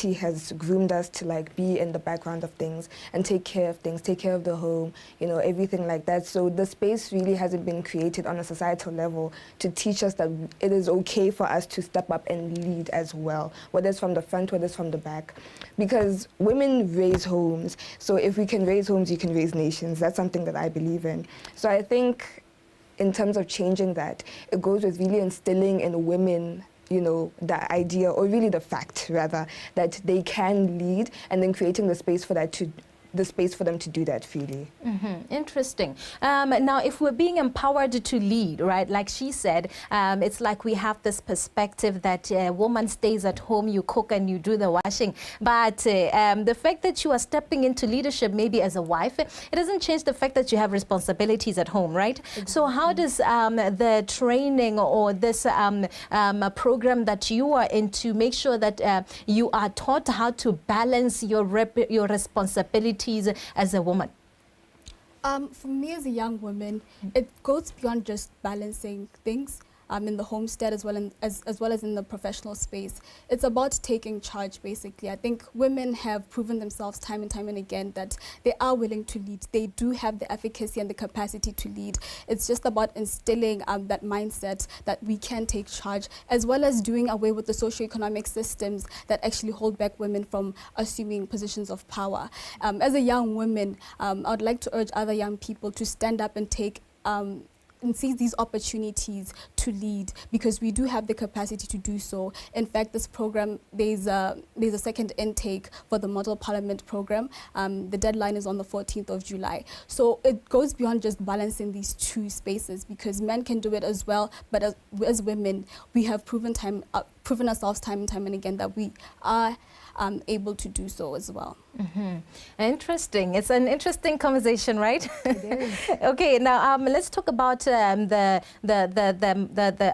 society has groomed us to like be in the background of things and take care of things, take care of the home, you know, everything like that. So the space really hasn't been created on a societal level to teach us that it is okay for us to step up and lead as well, whether it's from the front, whether it's from the back. Because women raise homes. So if we can raise homes, you can raise nations. That's something that I believe in. So I think in terms of changing that, it goes with really instilling in women, you know, the idea, or really the fact rather, that they can lead, and then creating the space for that the space for them to do that freely. Interesting. Now, if we're being empowered to lead, right, like she said, it's like we have this perspective that a woman stays at home, you cook and you do the washing. But the fact that you are stepping into leadership, maybe as a wife, it doesn't change the fact that you have responsibilities at home, right? Exactly. So how does the training or this program that you are in to make sure that you are taught how to balance your responsibilities as a woman? For me as a young woman, it goes beyond just balancing things in the homestead as well as in the professional space. It's about taking charge, basically. I think women have proven themselves time and time and again that they are willing to lead. They do have the efficacy and the capacity to lead. It's just about instilling that mindset that we can take charge, as well as doing away with the socioeconomic systems that actually hold back women from assuming positions of power. As a young woman, I would like to urge other young people to stand up and take and seize these opportunities to lead, because we do have the capacity to do so. In fact, this program, there's a second intake for the Model Parliament program. The deadline is on the 14th of July. So it goes beyond just balancing these two spaces, because men can do it as well, but as women, we have proven ourselves time and time and again that we are able to do so as well. Interesting. It's an interesting conversation, right? It is. Okay, now let's talk about the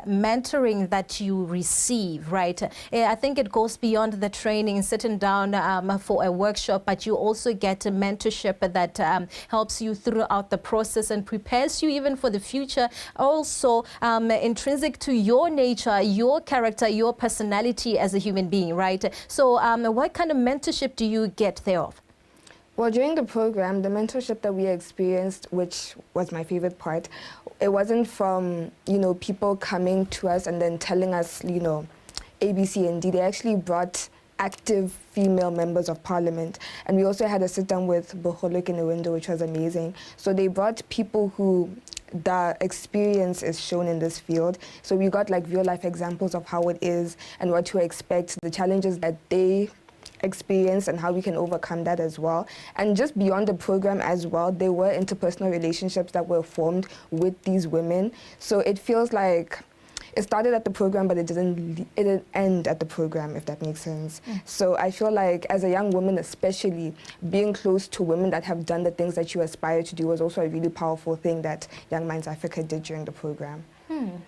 mentoring that you receive, right? I think it goes beyond the training, sitting down for a workshop, but you also get a mentorship that helps you throughout the process and prepares you even for the future. Also, intrinsic to your nature, your character, your personality as a human being, right? So what kind of mentorship do you get thereof? Well, during the program, the mentorship that we experienced, which was my favorite part, it wasn't from, you know, people coming to us and then telling us, you know, A, B, C, and D. They actually brought active female members of parliament. And we also had a sit-down with Boholok in the window, which was amazing. So they brought people who the experience is shown in this field. So we got like real-life examples of how it is and what to expect, the challenges that they experience and how we can overcome that as well. And just beyond the program as well, there were interpersonal relationships that were formed with these women. So it feels like it started at the program, but it didn't end at the program, if that makes sense. So I feel like as a young woman, especially, being close to women that have done the things that you aspire to do was also a really powerful thing that Young Minds Africa did during the program.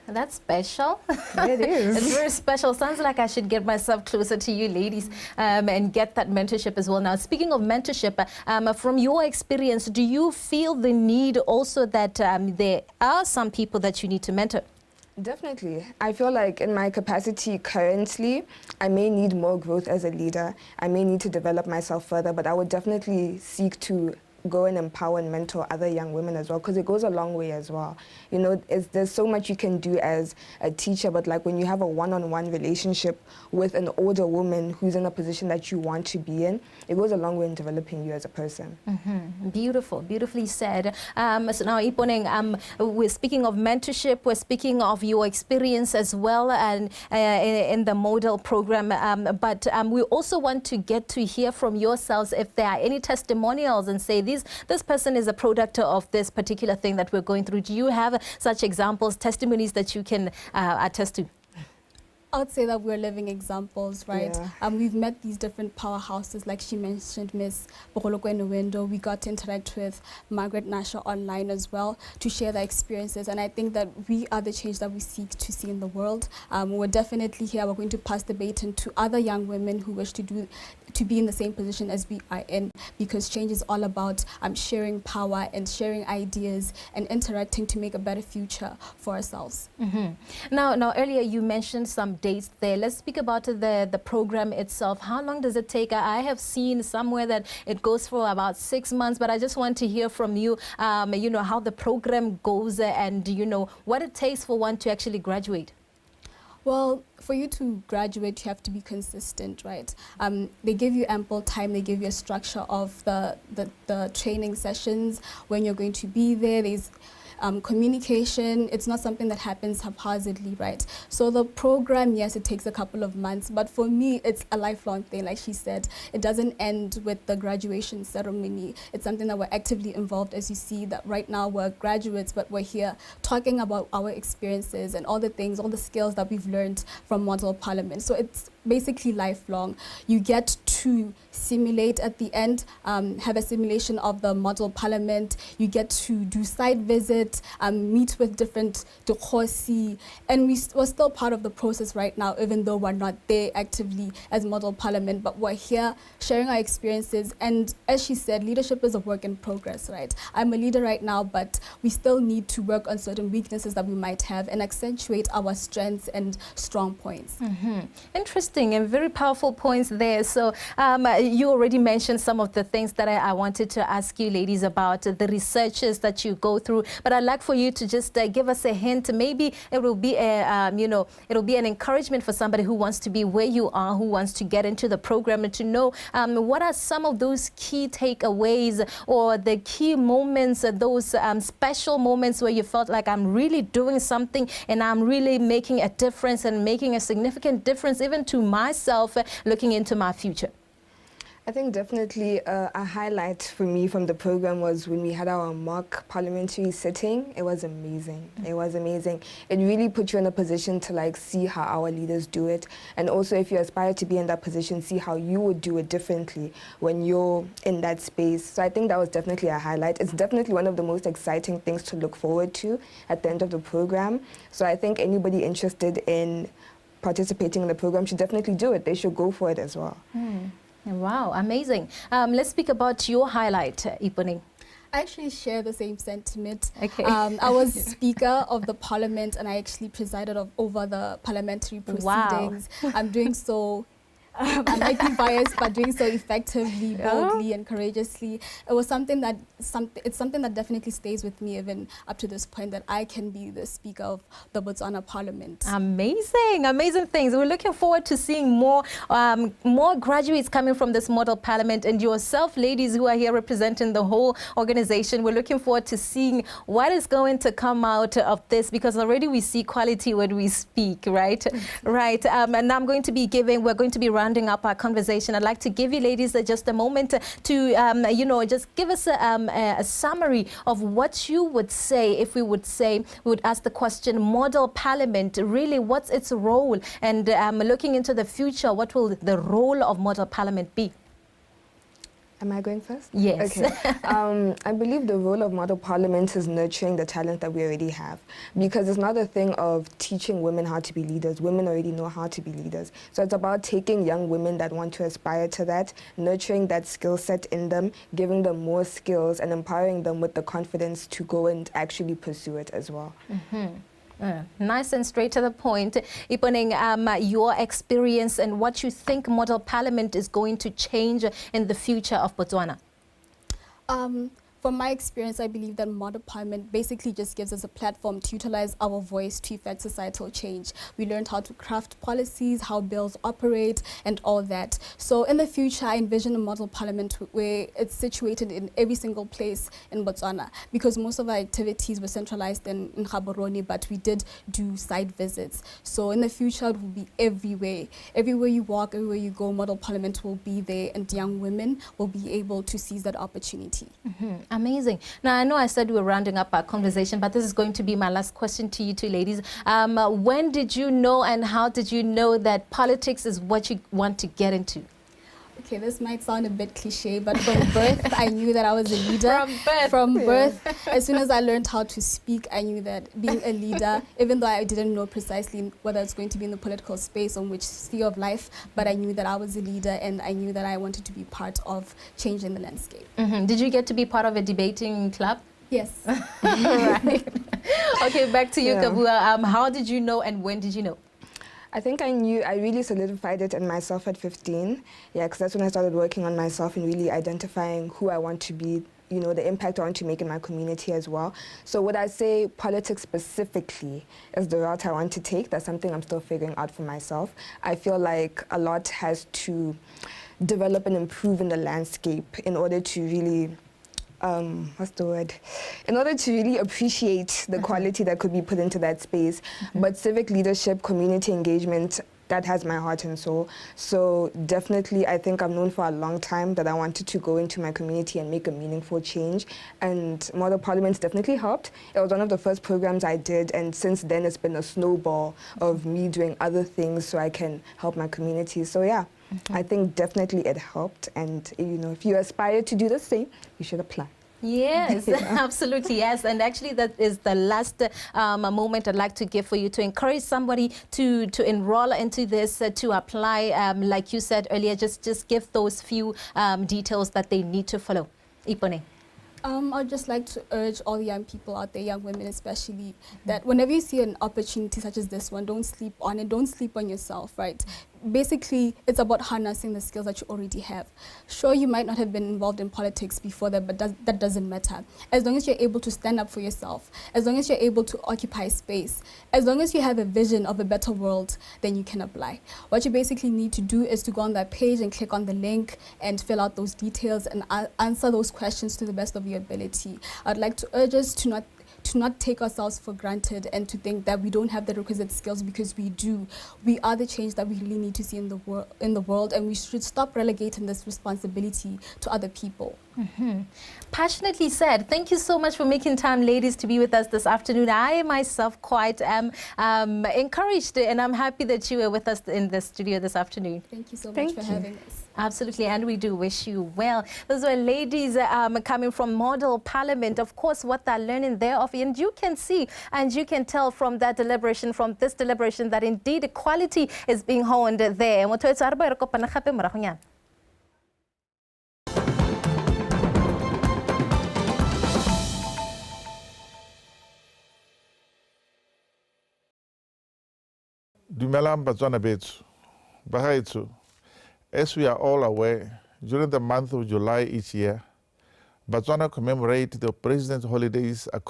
That's special. It is. It's very special. Sounds like I should get myself closer to you ladies and get that mentorship as well. Now, speaking of mentorship, from your experience, do you feel the need also that there are some people that you need to mentor? Definitely. I feel like in my capacity currently, I may need more growth as a leader. I may need to develop myself further, but I would definitely seek to go and empower and mentor other young women as well, because it goes a long way as well. You know, there's so much you can do as a teacher, but like when you have a one-on-one relationship with an older woman who's in a position that you want to be in, it goes a long way in developing you as a person. Beautiful, beautifully said. So now, Iponeng, we're speaking of mentorship, we're speaking of your experience as well and in the model program, but we also want to get to hear from yourselves if there are any testimonials and say, this person is a product of this particular thing that we're going through. Do you have such examples, testimonies that you can attest to? I would say that we're living examples, right? Yeah. We've met these different powerhouses, like she mentioned, Miss Boholoko in the window. We got to interact with Margaret Nasha online as well to share their experiences. And I think that we are the change that we seek to see in the world. We're definitely here. We're going to pass the baton to other young women who wish to be in the same position as we are in, because change is all about sharing power and sharing ideas and interacting to make a better future for ourselves. Now, earlier you mentioned some dates there. Let's speak about the program itself. How long does it take? I have seen somewhere that it goes for about 6 months, but I just want to hear from you, you know, how the program goes and, you know, what it takes for one to actually graduate. Well, for you to graduate, you have to be consistent, right? They give you ample time. They give you a structure of the training sessions, when you're going to be there. There's communication. It's not something that happens haphazardly, right? So the program, yes, it takes a couple of months, but for me, it's a lifelong thing. Like she said, it doesn't end with the graduation ceremony. It's something that we're actively involved, as you see that right now we're graduates, but we're here talking about our experiences and all the things, all the skills that we've learned from Model Parliament. So it's basically lifelong. You get to simulate at the end, have a simulation of the Model Parliament. You get to do site visits, meet with different Dukhosi, and we're still part of the process right now, even though we're not there actively as Model Parliament, but we're here sharing our experiences. And as she said, leadership is a work in progress, right? I'm a leader right now, but we still need to work on certain weaknesses that we might have and accentuate our strengths and strong points. Mm-hmm. Interesting and very powerful points there. So you already mentioned some of the things that I wanted to ask you ladies about, the researches that you go through, but I'd like for you to just give us a hint. Maybe it will be a, you know, it'll be an encouragement for somebody who wants to be where you are, who wants to get into the program, and to know what are some of those key takeaways or the key moments, those special moments where you felt like I'm really doing something and I'm really making a difference and making a significant difference even to myself looking into my future. I think definitely a highlight for me from the program was when we had our mock parliamentary sitting. It was amazing. It was amazing. It really put you in a position to like see how our leaders do it, and also if you aspire to be in that position, see how you would do it differently when you're in that space. So I think that was definitely a highlight. It's definitely one of the most exciting things to look forward to at the end of the program. So I think anybody interested in participating in the program should definitely do it. They should go for it as well. Wow, amazing. Let's speak about your highlight, Ipone. I actually share the same sentiment. Okay. I was Speaker of the Parliament, and I actually presided over the parliamentary proceedings. Wow. I'm doing so, I might be biased, but doing so effectively, boldly, and courageously. It was something that it's something that definitely stays with me even up to this point, that I can be the Speaker of the Botswana Parliament. Amazing, amazing things. We're looking forward to seeing more graduates coming from this Model Parliament, and yourself, ladies who are here representing the whole organization. We're looking forward to seeing what is going to come out of this, because already we see quality when we speak, right? Right. And now we're going to be rounding up our conversation. I'd like to give you ladies just a moment to, you know, just give us a summary of what you would say if we would ask the question, Model Parliament, really what's its role? And looking into the future, what will the role of Model Parliament be? Am I going first? Yes. Okay. I believe the role of Model Parliament is nurturing the talent that we already have, because it's not a thing of teaching women how to be leaders. Women already know how to be leaders. So it's about taking young women that want to aspire to that, nurturing that skill set in them, giving them more skills, and empowering them with the confidence to go and actually pursue it as well. Nice and straight to the point. Iponing, your experience and what you think Model Parliament is going to change in the future of Botswana. From my experience, I believe that Model Parliament basically just gives us a platform to utilize our voice to effect societal change. We learned how to craft policies, how bills operate, and all that. So in the future, I envision a Model Parliament where it's situated in every single place in Botswana, because most of our activities were centralized in Gaborone, but we did do site visits. So in the future, it will be everywhere. Everywhere you walk, everywhere you go, Model Parliament will be there, and young women will be able to seize that opportunity. Amazing. Now, I know I said we were rounding up our conversation, but this is going to be my last question to you two ladies. When did you know and how did you know that politics is what you want to get into? Okay, this might sound a bit cliche, but from birth, I knew that I was a leader. From birth, as soon as I learned how to speak, I knew that being a leader, even though I didn't know precisely whether it's going to be in the political space or which sphere of life, but I knew that I was a leader, and I knew that I wanted to be part of changing the landscape. Did you get to be part of a debating club? Yes. Right. Okay, back to you, Kabua. How did you know and when did you know? I think I really solidified it in myself at 15. Yeah, because that's when I started working on myself and really identifying who I want to be, you know, the impact I want to make in my community as well. So would I say politics specifically is the route I want to take? That's something I'm still figuring out for myself. I feel like a lot has to develop and improve in the landscape in order to really what's the word? In order to really appreciate the quality that could be put into that space. But civic leadership, community engagement, that has my heart and soul. So definitely, I think I've known for a long time that I wanted to go into my community and make a meaningful change. And Model Parliament definitely helped. It was one of the first programs I did, and since then it's been a snowball of me doing other things so I can help my community. So yeah. I think definitely it helped, and you know, if you aspire to do the same, you should apply. Yes, absolutely, yes. And actually that is the last moment I'd like to give for you to encourage somebody to enroll into this, to apply, like you said earlier, just give those few details that they need to follow. Ipone. I'd just like to urge all young people out there, young women especially, that whenever you see an opportunity such as this one, don't sleep on it, don't sleep on yourself, right? Basically, it's about harnessing the skills that you already have. Sure, you might not have been involved in politics before that, but that doesn't matter. As long as you're able to stand up for yourself, as long as you're able to occupy space, as long as you have a vision of a better world, then you can apply. What you basically need to do is to go on that page and click on the link and fill out those details and answer those questions to the best of your ability. I'd like to urge us to not take ourselves for granted and to think that we don't have the requisite skills, because we do. We are the change that we really need to see in the world, and we should stop relegating this responsibility to other people. Passionately said. Thank you so much for making time, ladies, to be with us this afternoon. I myself quite am encouraged, and I'm happy that you were with us in the studio this afternoon. Thank you so much for having us. Absolutely, and we do wish you well. Those were ladies coming from Model Parliament. Of course, what they're learning thereof, and you can see and you can tell from that deliberation, from this deliberation, that indeed equality is being honed there. Dumelam Batswana Betsu, Bahaitsu. As we are all aware, during the month of July each year, Batswana commemorates the President's holidays according